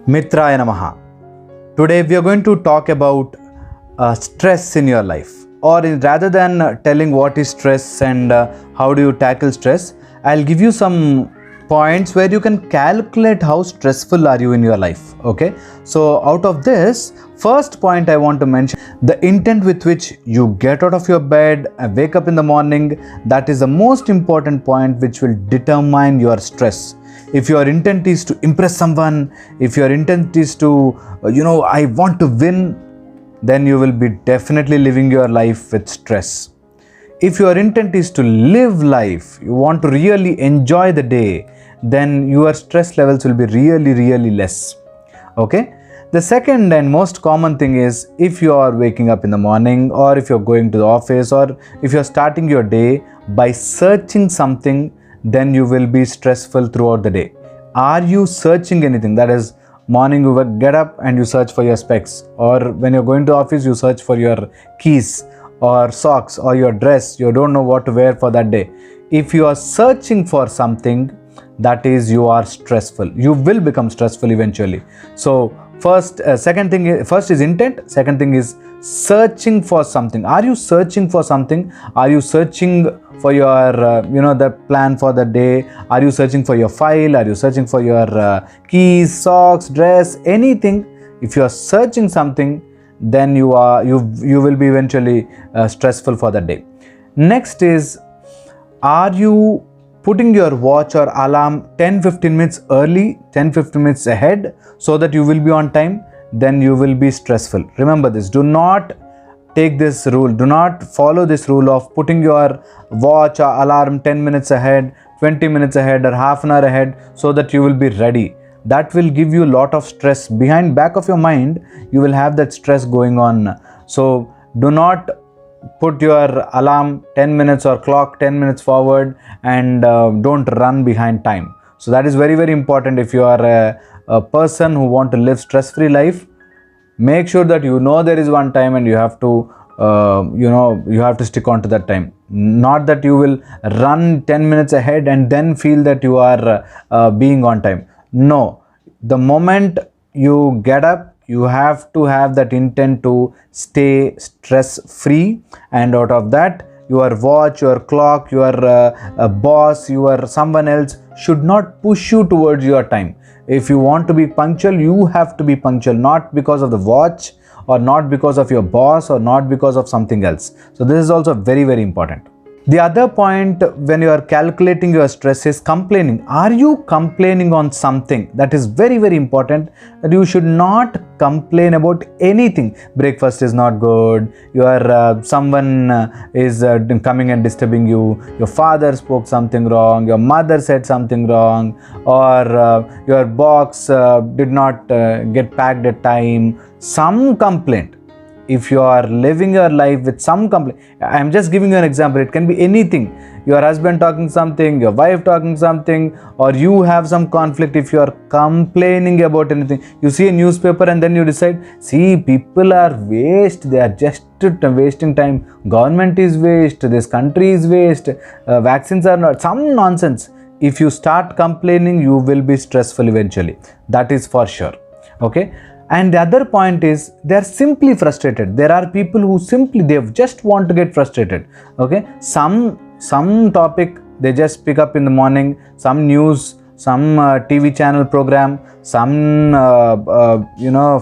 Mitraya Namaha. Today we are going to talk about stress in your life, rather than telling what is stress and how do you tackle stress, I'll give you some points where you can calculate how stressful are you in your life. Okay, so out of this, first point I want to mention the intent with which you get out of your bed and wake up in the morning. That is the most important point which will determine your stress. If your intent is to impress someone, if your intent is to I want to win, then you will be definitely living your life with stress. If your intent is to live life, you want to really enjoy the day, then your stress levels will be really less. Okay, the second and most common thing is, if you are waking up in the morning, or if you're going to the office, or if you're starting your day by searching something, then you will be stressful throughout the day. Are you searching anything? That is, morning you get up and you search for your specs, or when you're going to office you search for your keys or socks or your dress. You don't know what to wear for that day. If you are searching for something, that is, you are stressful. You will become stressful eventually. So first is intent. Second thing is searching for something. Are you searching for something? Are you searching for your the plan for the day? Are you searching for your file? Are you searching for your keys, socks, dress, anything? If you are searching something, then you will be eventually stressful for the day. Next is, are you putting your watch or alarm 10-15 minutes early, 10-15 minutes ahead, so that you will be on time? Then you will be stressful. Remember this. Do not take this rule. Do not follow this rule of putting your watch or alarm 10 minutes ahead, 20 minutes ahead, or half an hour ahead, so that you will be ready. That will give you a lot of stress. Back of your mind, you will have that stress going on. So do not put your alarm 10 minutes or clock 10 minutes forward, and don't run behind time. So that is very important. If you are a person who want to live stress-free life, make sure that there is one time, and you have to you have to stick on to that time. Not that you will run 10 minutes ahead and then feel that you are being on time. No, the moment you get up, you have to have that intent to stay stress-free, and out of that, your watch, your clock, your boss, your someone else should not push you towards your time. If you want to be punctual, you have to be punctual, not because of the watch, or not because of your boss, or not because of something else. So this is also very important. The other point when you are calculating your stress is complaining. Are you complaining on something? That is very important, that you should not complain about anything. Breakfast is not good, someone is coming and disturbing you, your father spoke something wrong, your mother said something wrong, or your box did not get packed at time. Some complaint. If you are living your life with some complaint, I am just giving you an example. It can be anything. Your husband talking something, your wife talking something, or you have some conflict. If you are complaining about anything, you see a newspaper and then you decide, see, people are waste. They are just wasting time. Government is waste. This country is waste. Vaccines are not. Some nonsense. If you start complaining, you will be stressful eventually. That is for sure. Okay. And the other point is, they are simply frustrated. There are people who they just want to get frustrated. Okay, some topic they just pick up in the morning, some news, some TV channel program, some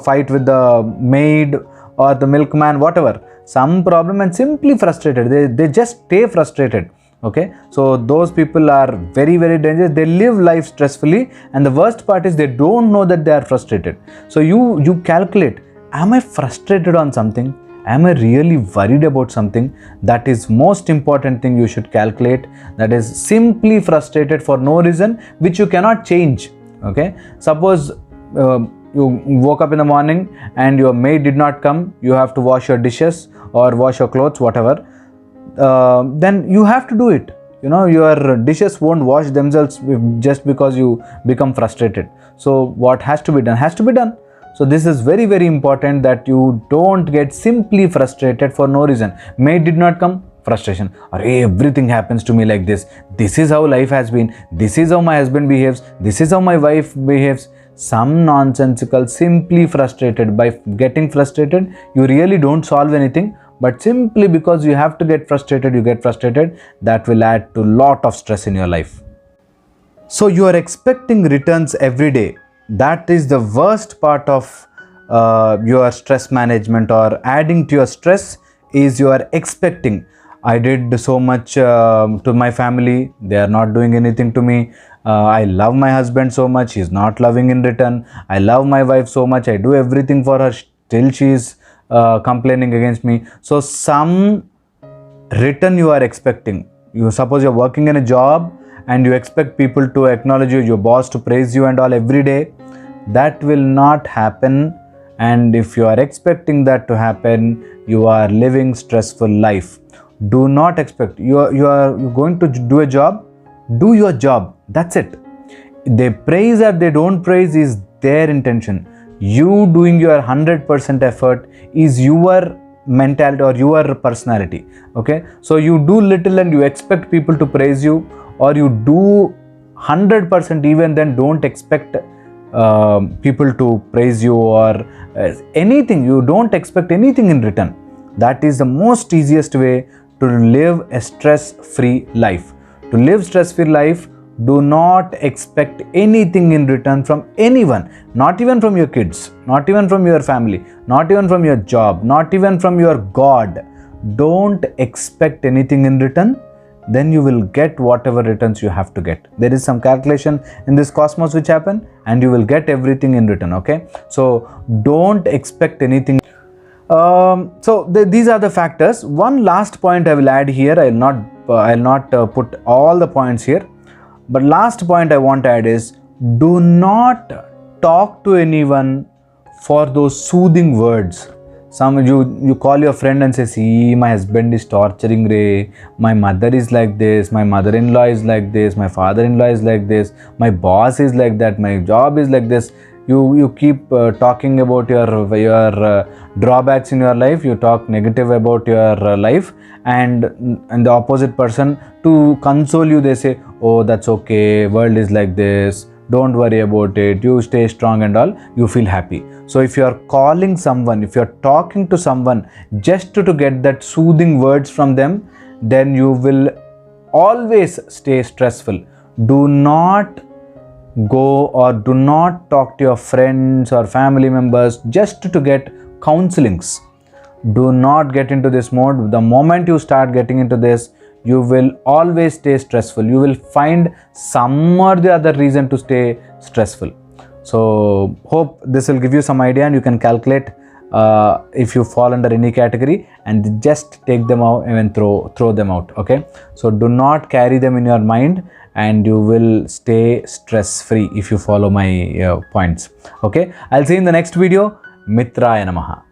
fight with the maid or the milkman, whatever, some problem, and simply frustrated. They just stay frustrated. Okay, so those people are very dangerous. They live life stressfully, and the worst part is they don't know that they are frustrated. So you calculate, am I frustrated on something? Am I really worried about something? That is most important thing you should calculate. That is simply frustrated for no reason, which you cannot change. Okay, suppose you woke up in the morning and your maid did not come. You have to wash your dishes or wash your clothes, whatever. Then you have to do it. Your dishes won't wash themselves just because you become frustrated. So what has to be done has to be done. So this is very important, that you don't get simply frustrated for no reason. Maid did not come, frustration. Or everything happens to me like this. This is how life has been. This is how my husband behaves. This is how my wife behaves. some nonsensical, simply frustrated. By getting frustrated, you really don't solve anything, but simply because you have to get frustrated, you get frustrated. That will add to lot of stress in your life. So you are expecting returns every day. That is the worst part of your stress management, or adding to your stress is you are expecting. I did so much to my family, they are not doing anything to me. I love my husband so much, he is not loving in return. I love my wife so much, I do everything for her, still she is complaining against me. So some return you are expecting. You suppose you're working in a job and you expect people to acknowledge you, your boss to praise you and all every day. That will not happen. And if you are expecting that to happen, you are living stressful life. Do not expect. You're going to do a job, do your job, that's it. They praise or they don't praise is their intention. You doing your 100% effort is your mentality or your personality. Okay, so you do little and you expect people to praise you, or you do 100%, even then don't expect people to praise you or anything. You don't expect anything in return. That is the most easiest way to live a stress-free life. To live stress-free life, do not expect anything in return from anyone, not even from your kids, not even from your family, not even from your job, not even from your God. Don't expect anything in return, then you will get whatever returns you have to get. There is some calculation in this cosmos which happen, and you will get everything in return. Okay, so don't expect anything. These are the factors. One last point I will add here. I'll not put all the points here, but last point I want to add is, do not talk to anyone for those soothing words. Some you call your friend and say, see, my husband is torturing Ray, my mother is like this, my mother-in-law is like this, my father-in-law is like this, my boss is like that, my job is like this. You keep talking about your drawbacks in your life. You talk negative about your life, and the opposite person, to console you, they say, oh, that's okay, world is like this, don't worry about it, you stay strong and all. You feel happy. So if you are calling someone, if you are talking to someone just to get that soothing words from them, then you will always stay stressful. Do not go or do not talk to your friends or family members just to get counselings. Do not get into this mode. The moment you start getting into this, you will always stay stressful. You will find some or the other reason to stay stressful. So hope this will give you some idea, and you can calculate if you fall under any category, and just take them out and throw them out. Okay, so do not carry them in your mind, and you will stay stress free if you follow my points. Okay, I'll see you in the next video. Mitraya Namaha.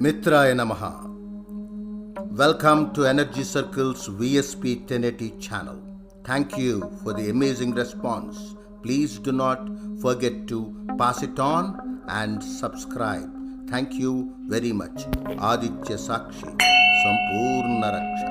Mitraya Namaha. Welcome to Energy Circle's VSP 1080 channel. Thank you for the amazing response. Please do not forget to pass it on and subscribe. Thank you very much. Aditya Sakshi, Sampurna Raksha.